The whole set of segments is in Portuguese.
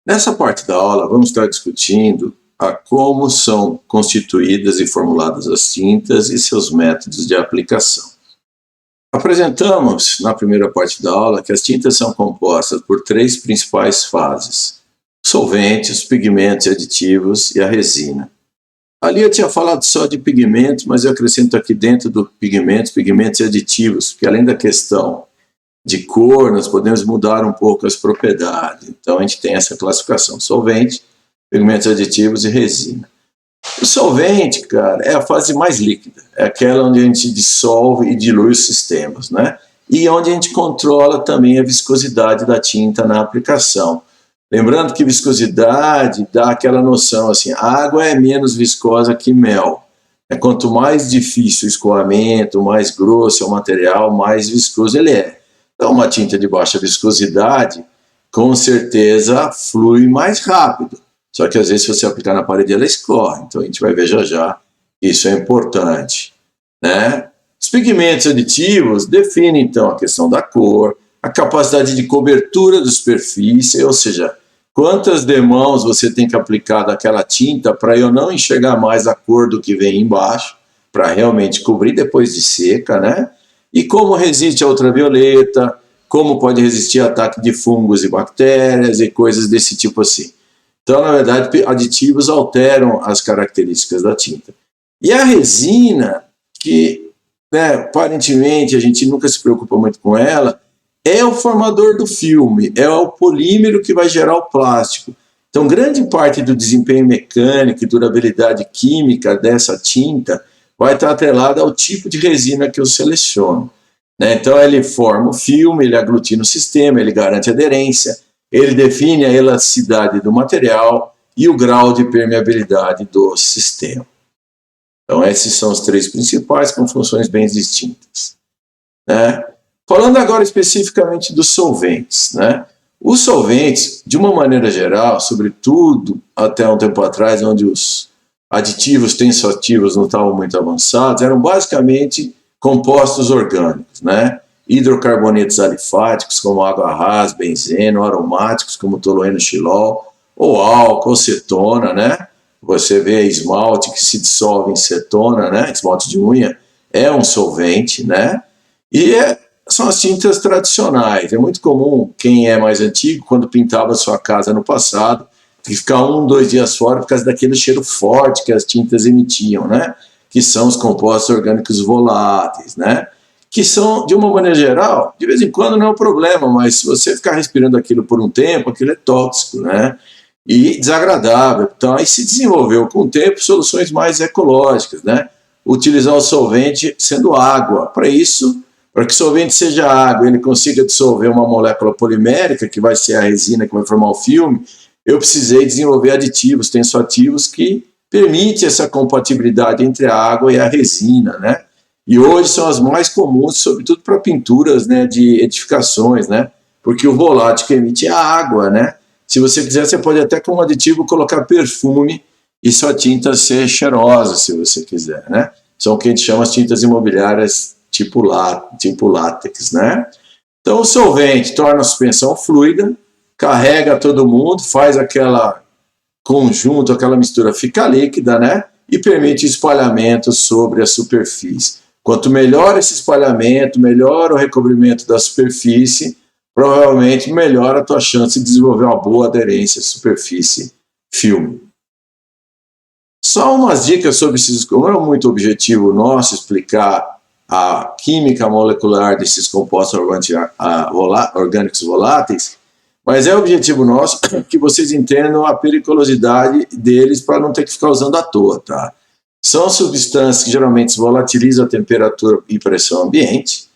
Nessa parte da aula, vamos estar discutindo como são constituídas e formuladas as tintas e seus métodos de aplicação. Apresentamos, na primeira parte da aula, que as tintas são compostas por três principais fases: solventes, pigmentos e aditivos e a resina. Ali eu tinha falado só de pigmentos, mas eu acrescento aqui dentro do pigmentos e aditivos, porque além da questão de cor, nós podemos mudar um pouco as propriedades. Então a gente tem essa classificação: solvente, pigmentos aditivos e resina. O solvente, cara, é a fase mais líquida, é aquela onde a gente dissolve e dilui os sistemas, né? E onde a gente controla também a viscosidade da tinta na aplicação. Lembrando que viscosidade dá aquela noção assim: a água é menos viscosa que mel. Quanto mais difícil o escoamento, mais grosso é o material, mais viscoso ele é. Então, uma tinta de baixa viscosidade, com certeza, flui mais rápido. Só que, às vezes, se você aplicar na parede, ela escorre. Então, a gente vai ver já já que isso é importante, né? Os pigmentos aditivos definem, então, a questão da cor, a capacidade de cobertura da superfície, ou seja, quantas demãos você tem que aplicar daquela tinta para eu não enxergar mais a cor do que vem embaixo, para realmente cobrir depois de seca, né? E como resiste à ultravioleta, como pode resistir a ataque de fungos e bactérias e coisas desse tipo assim. Então, na verdade, aditivos alteram as características da tinta. E a resina, que aparentemente a gente nunca se preocupa muito com ela, é o formador do filme, é o polímero que vai gerar o plástico. Então, grande parte do desempenho mecânico e durabilidade química dessa tinta vai estar atrelada ao tipo de resina que eu seleciono, né? Então, ele forma o filme, ele aglutina o sistema, ele garante aderência, ele define a elasticidade do material e o grau de permeabilidade do sistema. Então, esses são os três principais, com funções bem distintas, né? Falando agora especificamente dos solventes, né? Os solventes, de uma maneira geral, sobretudo até um tempo atrás, onde os aditivos tensoativos não estavam muito avançados, eram basicamente compostos orgânicos, né? Hidrocarbonetos alifáticos, como água rasa, benzeno, aromáticos, como tolueno, xilol, ou álcool, ou cetona, né? Você vê esmalte que se dissolve em cetona, né? Esmalte de unha é um solvente, né? E são as tintas tradicionais. É muito comum, quem é mais antigo, quando pintava sua casa no passado, ficar 1, 2 dias fora por causa daquele cheiro forte que as tintas emitiam, né? Que são os compostos orgânicos voláteis, né? Que são, de uma maneira geral, de vez em quando não é um problema, mas se você ficar respirando aquilo por um tempo, aquilo é tóxico, né? E desagradável. Então, aí se desenvolveu com o tempo soluções mais ecológicas, né? Utilizar o solvente sendo água. Para isso, para que o solvente seja água, ele consiga dissolver uma molécula polimérica, que vai ser a resina que vai formar o filme, eu precisei desenvolver aditivos tensoativos que permitem essa compatibilidade entre a água e a resina, né? E hoje são as mais comuns, sobretudo para pinturas, né, de edificações, né? Porque o volátil que emite é a água, né? Se você quiser, você pode até com um aditivo colocar perfume e sua tinta ser cheirosa, se você quiser, né? São o que a gente chama as tintas imobiliárias tipo látex, né? Então o solvente torna a suspensão fluida, carrega todo mundo, faz aquela conjunto, aquela mistura ficar líquida, né? E permite espalhamento sobre a superfície. Quanto melhor esse espalhamento, melhor o recobrimento da superfície, provavelmente melhor a tua chance de desenvolver uma boa aderência à superfície filme. Só umas dicas sobre esses, como é muito objetivo nosso explicar a química molecular desses compostos orgânicos voláteis, mas é objetivo nosso que vocês entendam a periculosidade deles para não ter que ficar usando à toa, tá? São substâncias que geralmente se volatilizam a temperatura e pressão ambiente,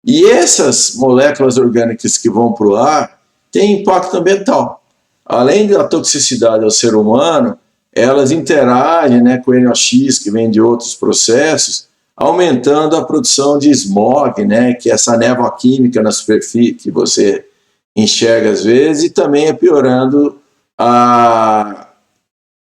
e essas moléculas orgânicas que vão para o ar têm impacto ambiental. Além da toxicidade ao ser humano, elas interagem, né, com o NOx, que vem de outros processos, aumentando a produção de smog, né, que é essa névoa química na superfície que você enxerga às vezes, e também piorando a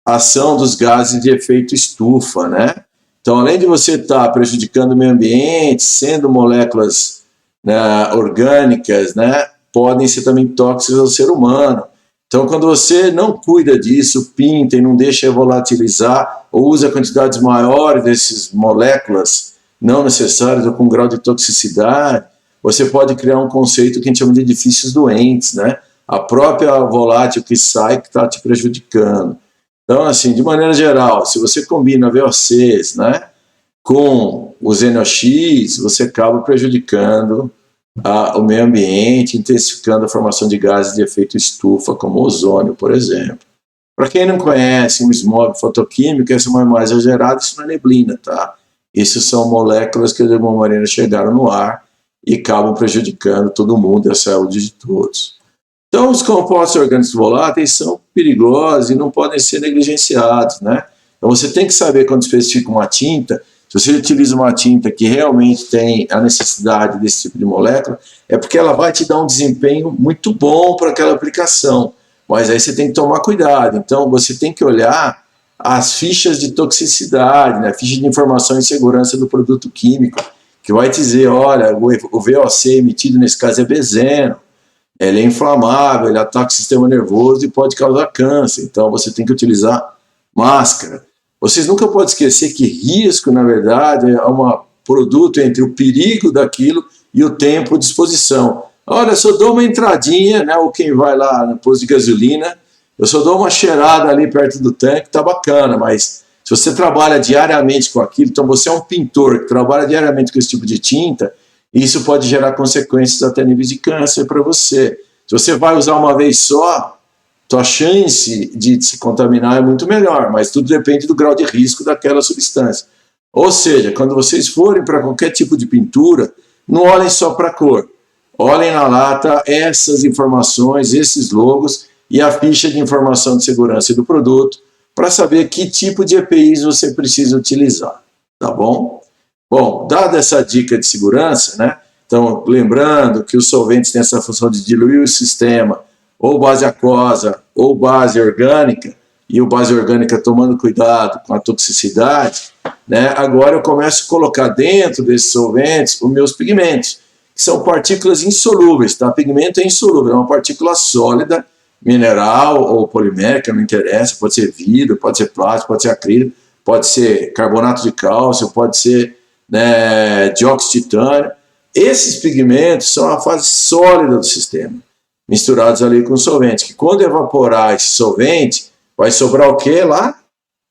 ação dos gases de efeito estufa, né? Então, além de você estar prejudicando o meio ambiente, sendo moléculas, né, orgânicas, né, podem ser também tóxicas ao ser humano. Então, quando você não cuida disso, pinta e não deixa volatilizar, ou usa quantidades maiores dessas moléculas não necessárias ou com grau de toxicidade, você pode criar um conceito que a gente chama de edifícios doentes, né? A própria volátil que sai que está te prejudicando. Então, assim, de maneira geral, se você combina VOCs, né, com os NOx, você acaba prejudicando o meio ambiente, intensificando a formação de gases de efeito estufa, como o ozônio, por exemplo. Para quem não conhece o smog fotoquímico, essa é uma imagem gerada, isso não é neblina, tá? Isso são moléculas que de alguma maneira chegaram no ar e acabam prejudicando todo mundo e a saúde de todos. Então, os compostos orgânicos voláteis são perigosos e não podem ser negligenciados, né? Então, você tem que saber quando especifica uma tinta. Se você utiliza uma tinta que realmente tem a necessidade desse tipo de molécula, é porque ela vai te dar um desempenho muito bom para aquela aplicação. Mas aí você tem que tomar cuidado. Então, você tem que olhar as fichas de toxicidade, né? A ficha de informação e segurança do produto químico, que vai dizer, olha, o VOC emitido nesse caso é benzeno, ele é inflamável, ele ataca o sistema nervoso e pode causar câncer. Então, você tem que utilizar máscara. Vocês nunca podem esquecer que risco, na verdade, é um produto entre o perigo daquilo e o tempo de exposição. Olha, eu só dou uma entradinha, né, ou quem vai lá no posto de gasolina, eu só dou uma cheirada ali perto do tanque, tá bacana, mas se você trabalha diariamente com aquilo, então você é um pintor que trabalha diariamente com esse tipo de tinta, isso pode gerar consequências até níveis de câncer para você. Se você vai usar uma vez só, tua chance de se contaminar é muito melhor, mas tudo depende do grau de risco daquela substância. Ou seja, quando vocês forem para qualquer tipo de pintura, não olhem só para a cor. Olhem na lata essas informações, esses logos e a ficha de informação de segurança do produto para saber que tipo de EPIs você precisa utilizar, tá bom? Bom, dada essa dica de segurança, né? Então, lembrando que os solventes têm essa função de diluir o sistema, ou base aquosa, ou base orgânica, e o base orgânica tomando cuidado com a toxicidade, né? Agora eu começo a colocar dentro desses solventes os meus pigmentos, que são partículas insolúveis, tá? Pigmento é insolúvel, é uma partícula sólida, mineral ou polimérica, não interessa, pode ser vidro, pode ser plástico, pode ser acrílico, pode ser carbonato de cálcio, pode ser, né, dióxido de titânio. Esses pigmentos são a fase sólida do sistema, misturados ali com solvente, que quando evaporar esse solvente, vai sobrar o que lá?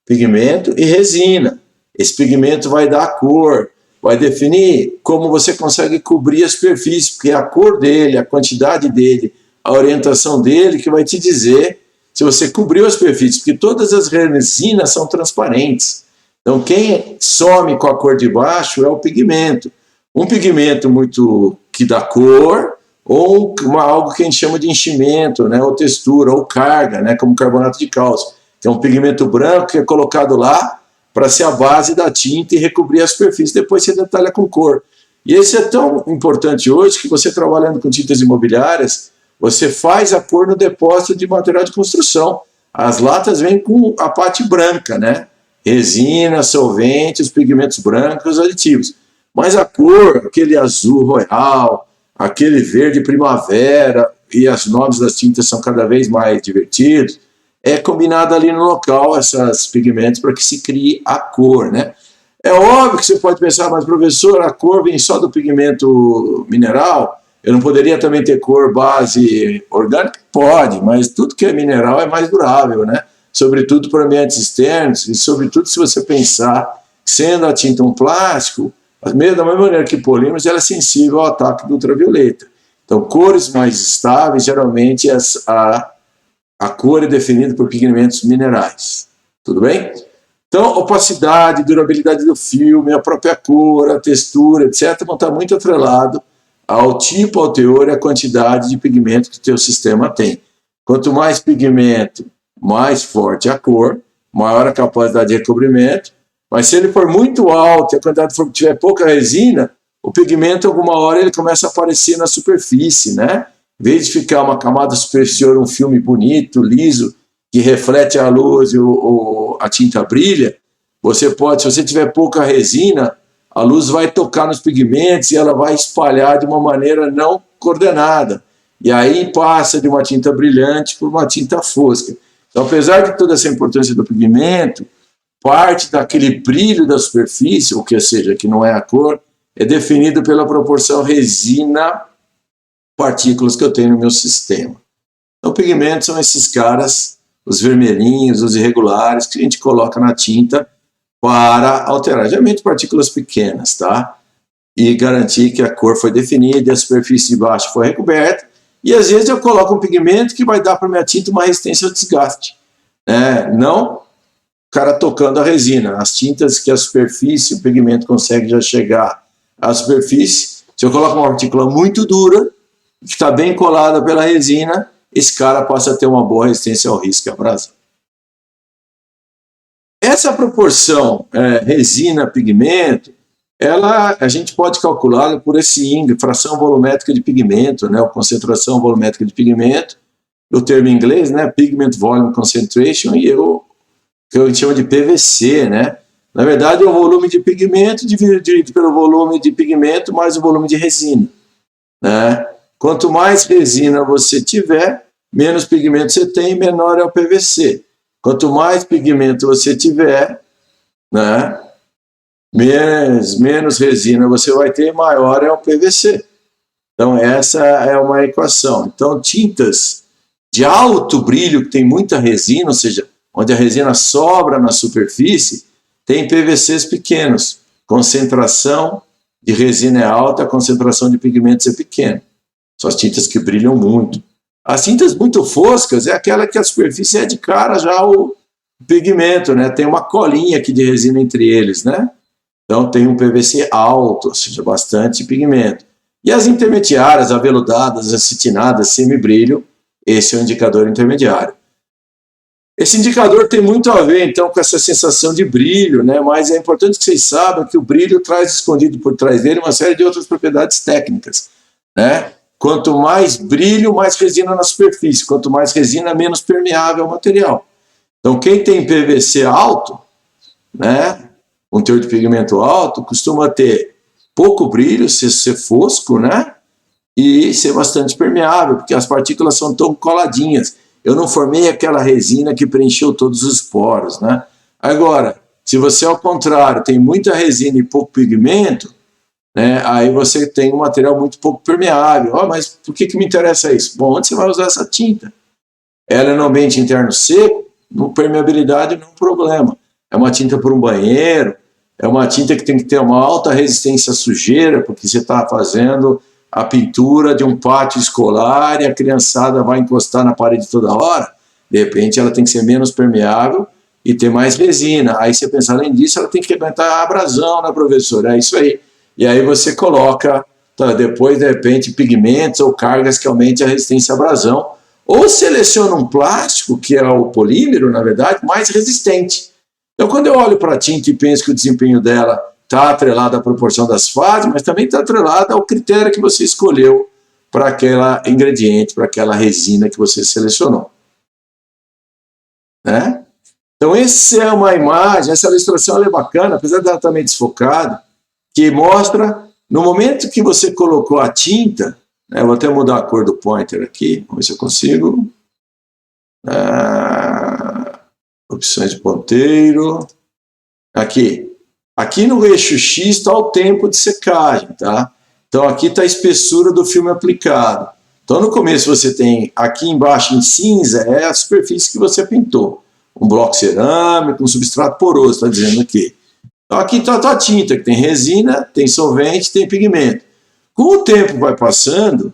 Pigmento e resina. Esse pigmento vai dar a cor, vai definir como você consegue cobrir a superfície, porque a cor dele, a quantidade dele, a orientação dele que vai te dizer se você cobriu a superfície, porque todas as resinas são transparentes. Então, quem some com a cor de baixo é o pigmento. Um pigmento muito que dá cor, ou algo que a gente chama de enchimento, né, ou textura, ou carga, né, como carbonato de cálcio. Que é um pigmento branco que é colocado lá para ser a base da tinta e recobrir a superfície, depois você detalha com cor. E esse é tão importante hoje que você trabalhando com tintas imobiliárias, você faz a cor no depósito de material de construção. As latas vêm com a parte branca, né? Resina, solvente, os pigmentos brancos, os aditivos. Mas a cor, aquele azul royal, aquele verde primavera, e os nomes das tintas são cada vez mais divertidos, é combinado ali no local, esses pigmentos, para que se crie a cor, né? É óbvio que você pode pensar, mas professor, a cor vem só do pigmento mineral? Eu não poderia também ter cor base orgânica? Pode, mas tudo que é mineral é mais durável, né? Sobretudo para ambientes externos, e sobretudo se você pensar, sendo a tinta um plástico, da mesma maneira que polímeros, ela é sensível ao ataque do ultravioleta. Então, cores mais estáveis, geralmente a cor é definida por pigmentos minerais. Tudo bem? Então, opacidade, durabilidade do filme, a própria cor, a textura, etc., vão estar muito atrelado ao tipo, ao teor e à quantidade de pigmento que o teu sistema tem. Quanto mais pigmento, mais forte a cor, maior a capacidade de recobrimento, mas se ele for muito alto e a quantidade tiver pouca resina, o pigmento, alguma hora, ele começa a aparecer na superfície, né? Em vez de ficar uma camada superior, um filme bonito, liso, que reflete a luz e a tinta brilha, você pode, se você tiver pouca resina, a luz vai tocar nos pigmentos e ela vai espalhar de uma maneira não coordenada. e aí passa de uma tinta brilhante para uma tinta fosca. Então, apesar de toda essa importância do pigmento, parte daquele brilho da superfície, ou que seja, que não é a cor, é definido pela proporção resina-partículas que eu tenho no meu sistema. Então, pigmentos são esses caras, os vermelhinhos, os irregulares, que a gente coloca na tinta para alterar, geralmente partículas pequenas, tá? E garantir que a cor foi definida, a superfície de baixo foi recoberta, e às vezes eu coloco um pigmento que vai dar para a minha tinta uma resistência ao desgaste. Não o cara tocando a resina. As tintas que a superfície, o pigmento consegue já chegar à superfície, se eu coloco uma partícula muito dura, que está bem colada pela resina, esse cara passa a ter uma boa resistência ao risco e à abrasão. Essa proporção resina-pigmento, a gente pode calcular por esse índice, fração volumétrica de pigmento, né, ou concentração volumétrica de pigmento, o termo em inglês, né, Pigment Volume Concentration, e que eu chamo de PVC, né? Na verdade, é o volume de pigmento dividido pelo volume de pigmento mais o volume de resina, né? Quanto mais resina você tiver, menos pigmento você tem, menor é o PVC. Quanto mais pigmento você tiver, né, menos resina você vai ter, maior é o PVC. Então, essa é uma equação. Então, tintas de alto brilho, que tem muita resina, ou seja, onde a resina sobra na superfície, tem PVCs pequenos. Concentração de resina é alta, a concentração de pigmentos é pequena. São as tintas que brilham muito. As tintas muito foscas é aquela que a superfície é de cara já o pigmento, né? Tem uma colinha aqui de resina entre eles, né? Então tem um PVC alto, ou seja, bastante pigmento. E as intermediárias, aveludadas, acetinadas, semibrilho, esse é o indicador intermediário. Esse indicador tem muito a ver, então, com essa sensação de brilho, né? Mas é importante que vocês saibam que o brilho traz escondido por trás dele uma série de outras propriedades técnicas, né? Quanto mais brilho, mais resina na superfície. Quanto mais resina, menos permeável o material. Então, quem tem PVC alto, né, um teor de pigmento alto, costuma ter pouco brilho, ser fosco, né, e ser bastante permeável, porque as partículas são tão coladinhas. Eu não formei aquela resina que preencheu todos os poros, né? Agora, se você, ao contrário, tem muita resina e pouco pigmento, né, aí você tem um material muito pouco permeável. Mas por que me interessa isso? Bom, onde você vai usar essa tinta? Ela é no ambiente interno seco, no permeabilidade não é um problema. É uma tinta para um banheiro, é uma tinta que tem que ter uma alta resistência à sujeira, porque você está fazendo a pintura de um pátio escolar e a criançada vai encostar na parede toda hora. De repente ela tem que ser menos permeável e ter mais resina. Aí você pensa, além disso, ela tem que aguentar a abrasão, né, professor? É isso aí. E aí você coloca, depois, de repente, pigmentos ou cargas que aumentem a resistência à abrasão, ou seleciona um plástico, que é o polímero, na verdade, mais resistente. Então, quando eu olho para a tinta e penso que o desempenho dela está atrelado à proporção das fases, mas também está atrelado ao critério que você escolheu para aquele ingrediente, para aquela resina que você selecionou. Né? Então, essa é uma imagem, essa ilustração é bacana, apesar de ela estar meio desfocada, que mostra, no momento que você colocou a tinta, né, vou até mudar a cor do pointer aqui, vamos ver se eu consigo. Opções de ponteiro. Aqui no eixo X está o tempo de secagem, tá? Então aqui está a espessura do filme aplicado. Então no começo você tem, aqui embaixo em cinza, é a superfície que você pintou. Um bloco cerâmico, um substrato poroso, está dizendo aqui. Então aqui está a tua tinta, que tem resina, tem solvente, tem pigmento. Com o tempo vai passando,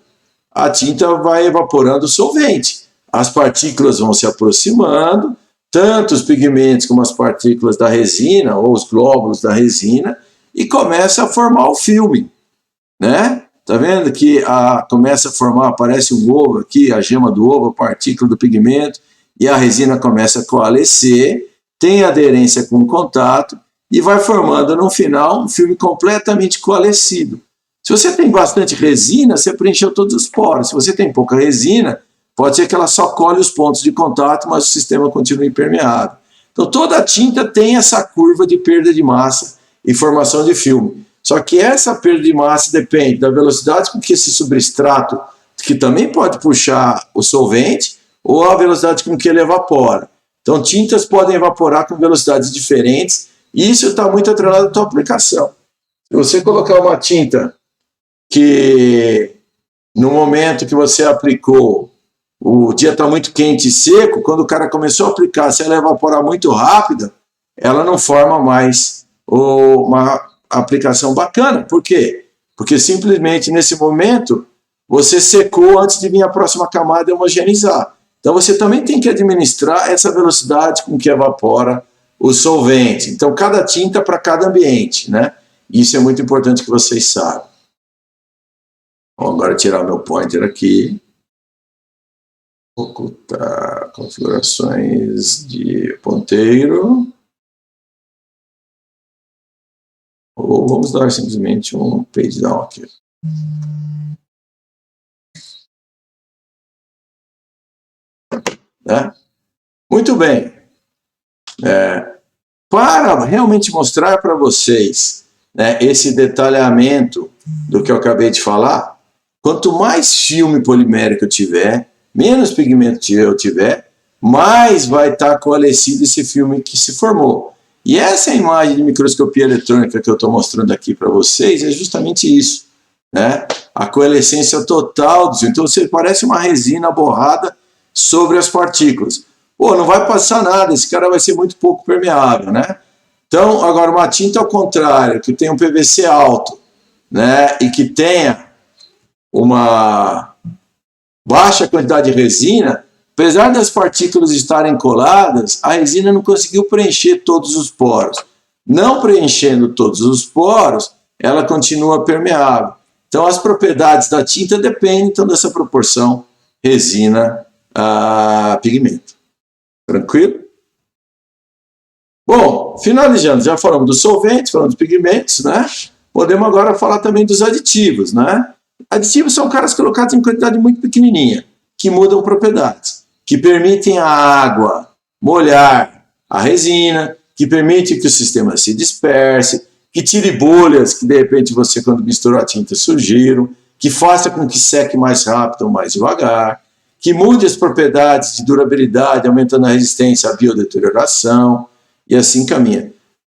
a tinta vai evaporando o solvente. As partículas vão se aproximando, tanto os pigmentos como as partículas da resina, ou os glóbulos da resina, e começa a formar o filme. Né? Tá vendo que começa a formar, aparece um ovo aqui, a gema do ovo, a partícula do pigmento, e a resina começa a coalescer, tem aderência com o contato, e vai formando no final um filme completamente coalescido. Se você tem bastante resina, você preencheu todos os poros. Se você tem pouca resina, pode ser que ela só colhe os pontos de contato, mas o sistema continua impermeável. Então toda a tinta tem essa curva de perda de massa e formação de filme. Só que essa perda de massa depende da velocidade com que esse substrato que também pode puxar o solvente, ou a velocidade com que ele evapora. Então, tintas podem evaporar com velocidades diferentes, e isso está muito atrelado à tua aplicação. Se você colocar uma tinta que, no momento que você aplicou, o dia está muito quente e seco, quando o cara começou a aplicar, se ela evaporar muito rápida, ela não forma mais uma aplicação bacana. Por quê? Porque simplesmente nesse momento você secou antes de vir a próxima camada homogeneizar. Então você também tem que administrar essa velocidade com que evapora o solvente. Então cada tinta para cada ambiente, né? Isso é muito importante que vocês saibam. Vou agora tirar meu pointer aqui. Ocultar configurações de ponteiro. Ou vamos dar simplesmente um page down aqui. Né? Muito bem. Para realmente mostrar para vocês, né, esse detalhamento do que eu acabei de falar, quanto mais filme polimérico eu tiver, menos pigmento eu tiver, mais vai estar coalescido esse filme que se formou. E essa imagem de microscopia eletrônica que eu estou mostrando aqui para vocês é justamente isso, né? A coalescência total. Então você parece uma resina borrada sobre as partículas. Pô, não vai passar nada, esse cara vai ser muito pouco permeável, né? Então, agora uma tinta ao contrário, que tem um PVC alto, né, e que tenha uma baixa quantidade de resina, apesar das partículas estarem coladas, a resina não conseguiu preencher todos os poros. Não preenchendo todos os poros, ela continua permeável. Então, as propriedades da tinta dependem então, dessa proporção resina a pigmento. Tranquilo? Bom, finalizando, já falamos dos solventes, falamos dos pigmentos, né? Podemos agora falar também dos aditivos, né? Aditivos são caras colocados em quantidade muito pequenininha, que mudam propriedades, que permitem a água molhar a resina, que permite que o sistema se disperse, que tire bolhas que de repente você, quando misturou a tinta, surgiram, que faça com que seque mais rápido ou mais devagar, que mude as propriedades de durabilidade, aumentando a resistência à biodeterioração, e assim caminha.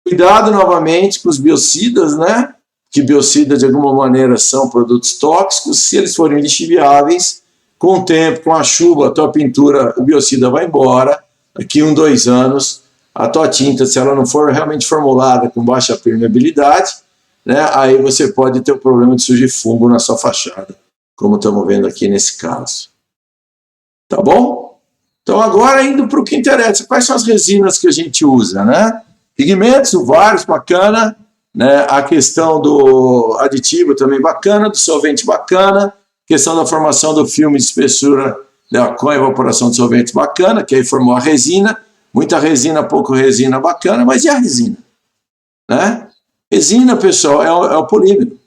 Cuidado novamente com os biocidas, né? Que biocidas de alguma maneira são produtos tóxicos. Se eles forem lixiviáveis, com o tempo, com a chuva, a tua pintura, o biocida vai embora. Daqui 1, 2 anos, a tua tinta, se ela não for realmente formulada com baixa permeabilidade, né? Aí você pode ter o problema de surgir fungo na sua fachada, como estamos vendo aqui nesse caso. Tá bom? Então, agora indo para o que interessa, quais são as resinas que a gente usa, né? Pigmentos, vários, bacana, né? A questão do aditivo também bacana, do solvente bacana, questão da formação do filme de espessura, né, com a evaporação de solvente bacana, que aí formou a resina, muita resina, pouco resina bacana, mas e a resina? Né? Resina, pessoal, é o polímero.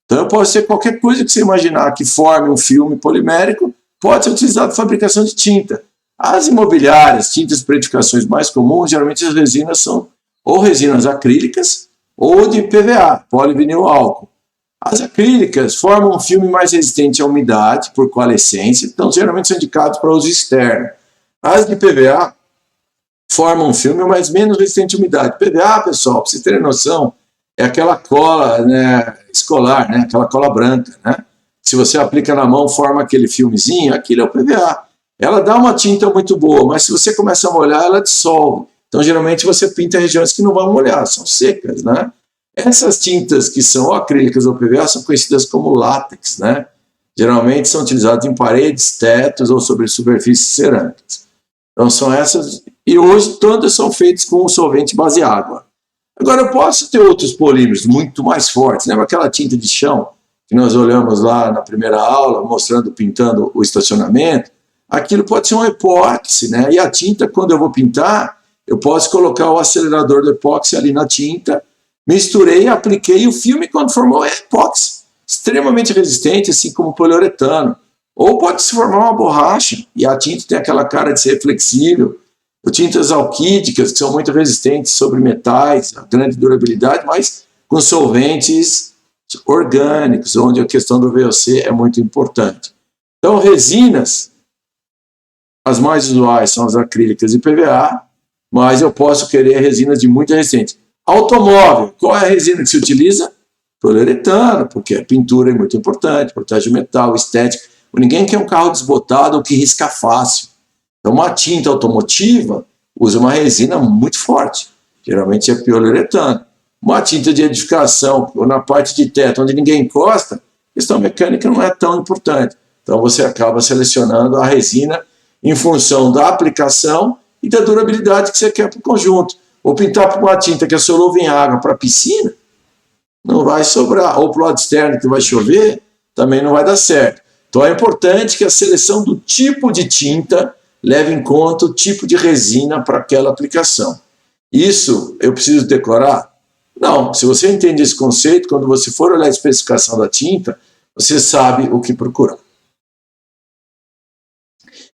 Então, pode ser qualquer coisa que você imaginar que forme um filme polimérico, pode ser utilizado para fabricação de tinta. As imobiliárias, tintas para edificações mais comuns, geralmente as resinas são ou resinas acrílicas ou de PVA, polivinil álcool. As acrílicas formam um filme mais resistente à umidade por coalescência, então geralmente são indicados para uso externo. As de PVA formam um filme mais menos resistente à umidade. PVA, pessoal, para vocês terem noção, é aquela cola, né, escolar, né, aquela cola branca, né? Se você aplica na mão, forma aquele filmezinho, aquilo é o PVA. Ela dá uma tinta muito boa, mas se você começa a molhar, ela dissolve. Então, geralmente, você pinta regiões que não vão molhar, são secas, né? Essas tintas que são acrílicas ou PVA são conhecidas como látex, né? Geralmente são utilizadas em paredes, tetos ou sobre superfícies cerâmicas. Então, são essas. E hoje, todas são feitas com solvente base água. Agora, eu posso ter outros polímeros muito mais fortes. Lembra aquela tinta de chão que nós olhamos lá na primeira aula, mostrando, pintando o estacionamento? Aquilo pode ser um epóxi, né? E a tinta, quando eu vou pintar, eu posso colocar o acelerador do epóxi ali na tinta, misturei, apliquei, e o filme, quando formou, é epóxi. Extremamente resistente, assim como o poliuretano. Ou pode se formar uma borracha, e a tinta tem aquela cara de ser flexível. Ou tintas alquídicas, que são muito resistentes sobre metais, a grande durabilidade, mas com solventes orgânicos, onde a questão do VOC é muito importante. Então, resinas, as mais usuais são as acrílicas e PVA, mas eu posso querer resinas de muita resistência. Automóvel, qual é a resina que se utiliza? Poliuretano, porque a pintura é muito importante, protege o metal, estética. Ninguém quer um carro desbotado ou que risca fácil. Então, uma tinta automotiva usa uma resina muito forte, geralmente é poliuretano. Uma tinta de edificação, ou na parte de teto, onde ninguém encosta, a questão mecânica não é tão importante. Então, você acaba selecionando a resina em função da aplicação e da durabilidade que você quer para o conjunto. Ou pintar para uma tinta que é solúvel em água para a piscina, não vai sobrar. Ou para o lado externo que vai chover, também não vai dar certo. Então é importante que a seleção do tipo de tinta leve em conta o tipo de resina para aquela aplicação. Isso eu preciso decorar? Não. Se você entende esse conceito, quando você for olhar a especificação da tinta, você sabe o que procurar.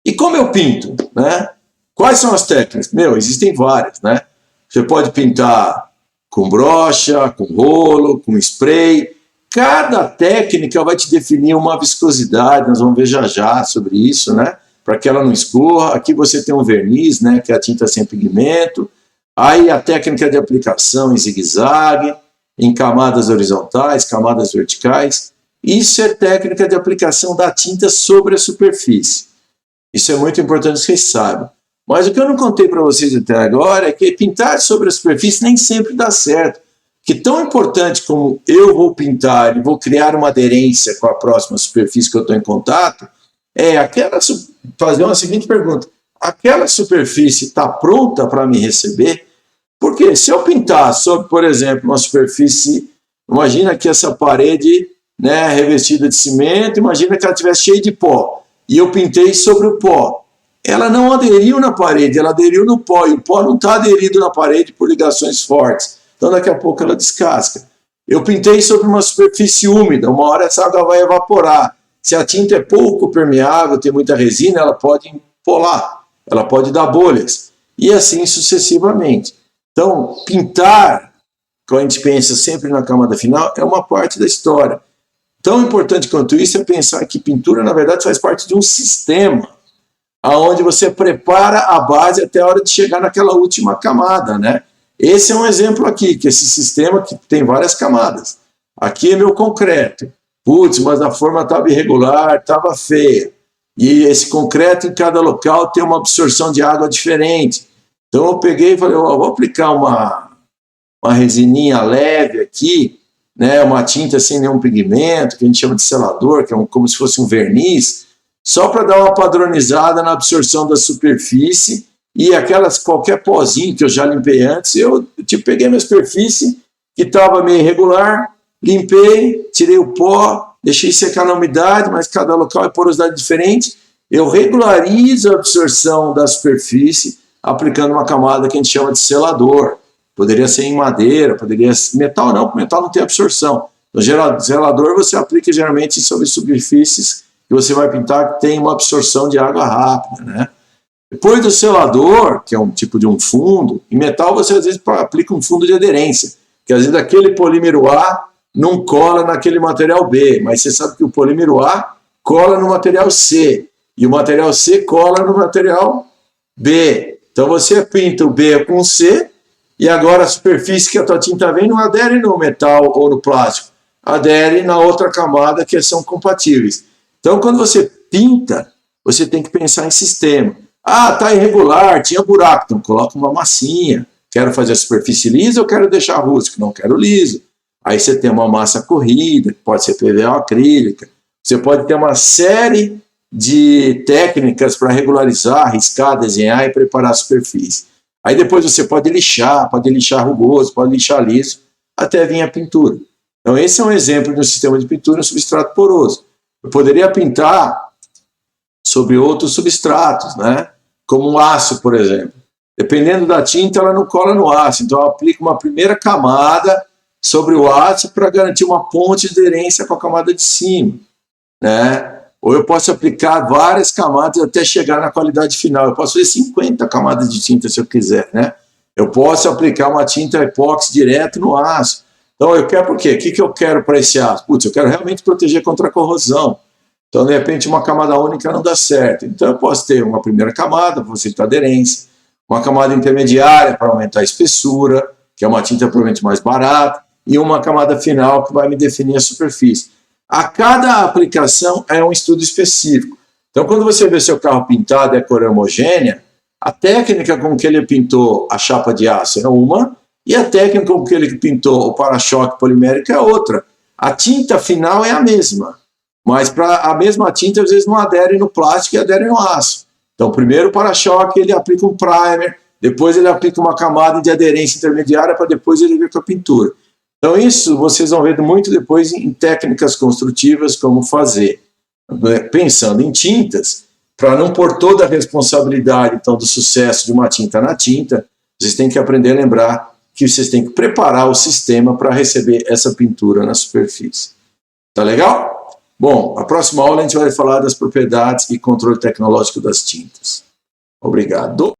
E como eu pinto, né? Quais são as técnicas? Existem várias, né? Você pode pintar com brocha, com rolo, com spray. Cada técnica vai te definir uma viscosidade, nós vamos ver já sobre isso, né? Para que ela não escorra. Aqui você tem um verniz, né? Que é a tinta sem pigmento. Aí a técnica de aplicação em zigue-zague, em camadas horizontais, camadas verticais. Isso é técnica de aplicação da tinta sobre a superfície. Isso é muito importante que vocês saibam. Mas o que eu não contei para vocês até agora é que pintar sobre a superfície nem sempre dá certo. Que tão importante como eu vou pintar e vou criar uma aderência com a próxima superfície que eu estou em contato, é fazer uma seguinte pergunta. Aquela superfície está pronta para me receber? Porque se eu pintar sobre, por exemplo, uma superfície, imagina que essa parede, né, revestida de cimento, imagina que ela estivesse cheia de pó, e eu pintei sobre o pó. Ela não aderiu na parede, ela aderiu no pó, e o pó não está aderido na parede por ligações fortes. Então daqui a pouco ela descasca. Eu pintei sobre uma superfície úmida, uma hora essa água vai evaporar. Se a tinta é pouco permeável, tem muita resina, ela pode empolar, ela pode dar bolhas, e assim sucessivamente. Então, pintar, quando a gente pensa sempre na camada final, é uma parte da história. Tão importante quanto isso é pensar que pintura, na verdade, faz parte de um sistema, onde você prepara a base até a hora de chegar naquela última camada, né? Esse é um exemplo aqui, que esse sistema que tem várias camadas. Aqui é meu concreto. Putz, mas a forma estava irregular, estava feia. E esse concreto em cada local tem uma absorção de água diferente. Então eu peguei e falei, vou aplicar uma resininha leve aqui, né, uma tinta sem nenhum pigmento, que a gente chama de selador, que é como se fosse um verniz, só para dar uma padronizada na absorção da superfície. E qualquer pozinho que eu já limpei antes, eu peguei minha superfície que estava meio irregular, limpei, tirei o pó, deixei secar na umidade, mas cada local é porosidade diferente. Eu regularizo a absorção da superfície aplicando uma camada que a gente chama de selador. Poderia ser em madeira, poderia ser metal não, porque metal não tem absorção. No selador você aplica geralmente sobre superfícies que você vai pintar que tem uma absorção de água rápida, né? Depois do selador, que é um tipo de um fundo, em metal você às vezes aplica um fundo de aderência, que às vezes aquele polímero A não cola naquele material B, mas você sabe que o polímero A cola no material C, e o material C cola no material B. Então você pinta o B com C, e agora a superfície que a tua tinta vem não adere no metal ou no plástico, adere na outra camada que são compatíveis. Então quando você pinta, você tem que pensar em sistema. Ah, tá irregular, tinha buraco, então coloca uma massinha. Quero fazer a superfície lisa ou quero deixar rústico? Não quero liso. Aí você tem uma massa corrida, que pode ser PVA ou acrílica. Você pode ter uma série de técnicas para regularizar, riscar, desenhar e preparar a superfície. Aí depois você pode lixar rugoso, pode lixar liso, até vir a pintura. Então esse é um exemplo de um sistema de pintura em substrato poroso. Eu poderia pintar sobre outros substratos, né? Como um aço, por exemplo. Dependendo da tinta, ela não cola no aço, então eu aplico uma primeira camada sobre o aço para garantir uma ponte de aderência com a camada de cima, né? Ou eu posso aplicar várias camadas até chegar na qualidade final. Eu posso fazer 50 camadas de tinta se eu quiser, né? Eu posso aplicar uma tinta epóxi direto no aço. Então eu quero por quê? O que eu quero para esse aço? Putz, eu quero realmente proteger contra a corrosão. Então, de repente, uma camada única não dá certo. Então, eu posso ter uma primeira camada para facilitar a aderência, uma camada intermediária para aumentar a espessura, que é uma tinta provavelmente mais barata, e uma camada final que vai me definir a superfície. A cada aplicação é um estudo específico. Então, quando você vê seu carro pintado e a cor é homogênea, a técnica com que ele pintou a chapa de aço é uma, e a técnica com que ele pintou o para-choque polimérico é outra. A tinta final é a mesma, mas para a mesma tinta às vezes não adere no plástico e adere no aço. Então, primeiro o para-choque ele aplica um primer, depois ele aplica uma camada de aderência intermediária para depois ele vir com a pintura. Então, isso vocês vão ver muito depois em técnicas construtivas, como fazer. Pensando em tintas, para não pôr toda a responsabilidade então, do sucesso de uma tinta na tinta, vocês têm que aprender a lembrar que vocês têm que preparar o sistema para receber essa pintura na superfície. Tá legal? Bom, a próxima aula a gente vai falar das propriedades e controle tecnológico das tintas. Obrigado.